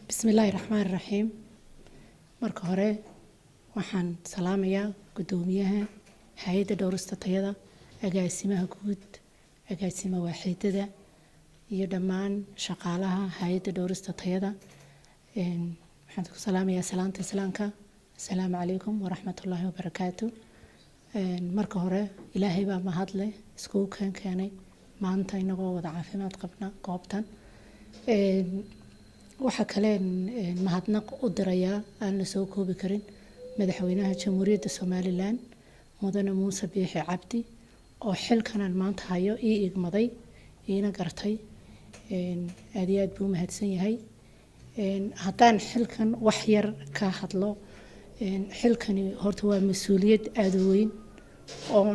بسم الله الرحمن الرحيم. marka hore waxaan salaamayaa gudoomiyaha hay'adda dhowrista tayada, agaasimaha guud, agaasima waaxidada iyo dhammaan shaqaalaha hay'adda dhowrista tayada. waxaan ku salaamayaa salaanta islaamka. Assalaamu calaykum wa rahmatullaahi wa barakaatuh. marka hore ilaahay baa mahad leh isku keenay maanta inagoo wada caafimaad qabna goobtan. waxa kale mahadnaq u dirayaa aan la soo koobi karin madaxweynaha Jamhuuriyadda Soomaaliland Mudane Muuse Biixi Cabdi oo xilkan maanta hayo ii igmaday ina gartay aad iyo aad buu mahadsan yahay. haddaan xilkan wax yar ka hadlo, xilkani horta waa mas'uuliyad aad u weyn oo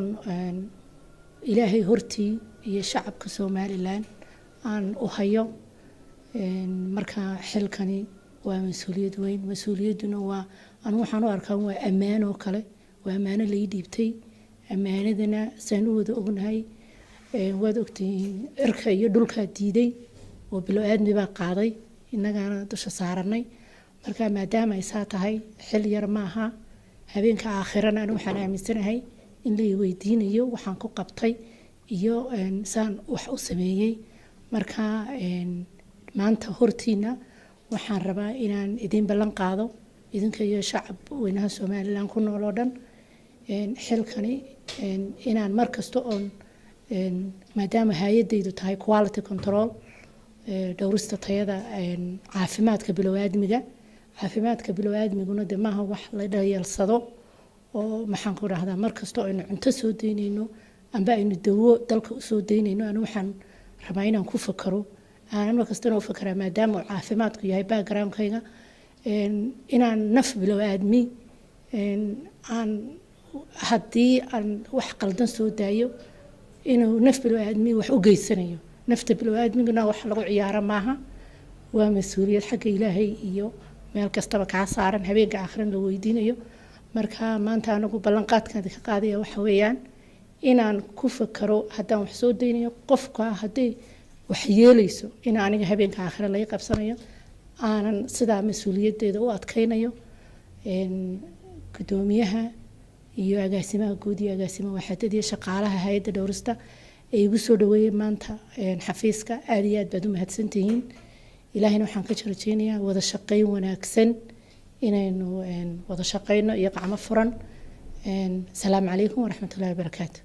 ilaahay hortii iyo shacabka Soomaaliland aan u hayo. marka xilkani waa mas'uuliyad weyn, mas'uuliyaduna waa waxaan u arkaa waa ammaan oo kale, waa ammaano la ii dhiibtay. ammaanadana saan u wada ognahay waad ogtihiin irka iyo dhulka diiday oo bilo aadmi baa qaaday innagana dusha saaranay. marka maadaama ay saa tahay xil yar maaha, habeenka aakhirana waxaan aaminsanahay in la weydiinayo waxaan ku qabtay iyo saan wax u sameeyay. marka maanta hortiina waxaan rabaa inaan idin ballan qaado idinka iyo shacab weynaha Soomaaliland ku nool oo dhan xilkani inaan markasta oo maadaama hay'adaydu tahay quality control, dhowrista tayada caafimaadka bilowgaadmiguna de maaha wax la dhayeelsado oo maxaan ku rahdaa markasta oo aynu cunto soo deynayno amba aynu dawo dalka u soo deynayno aan waxaan rabaa inaan ku fakaro aan markasta u fakaraa maadaama caafimaadku yahay background-kayga inaan naf bilowgaadmi aan haddii aan wax qaldan soo daayo inuu naf bilowgaadmi wax u geysanayo. nafta bilowgaadmiguna wax lagu ciyaaro maaha, waa mas'uuliyad xagga Ilaahay iyo meel kastaba ka saaran habeenka aakhirana la weydiinayo. marka maanta anagu ballanqaadkan ka qaadaya waxa weeyaan inaan ku fakaro haddaan wax soo deynayo qofka haddii wax yeelayso in aniga habeenka aakhira laga qabsanayo aanan sidaa mas'uuliyadeeda u adkaynayo. gudoomiyaha iyo agaasimaha guud iyo agaasimaha waaxidada iyo shaqaalaha hay'adda dhowrista ay igu soo dhaweeyeen maanta xafiiska aad iyo aad baad u mahadsantihiin. ilaahayna waxaan ka rajaynayaa wada shaqayn wanaagsan inaynu wada shaqayno iyo gacmo furan. Assalaamu calaykum wa rahmatullaahi wa barakaatuh.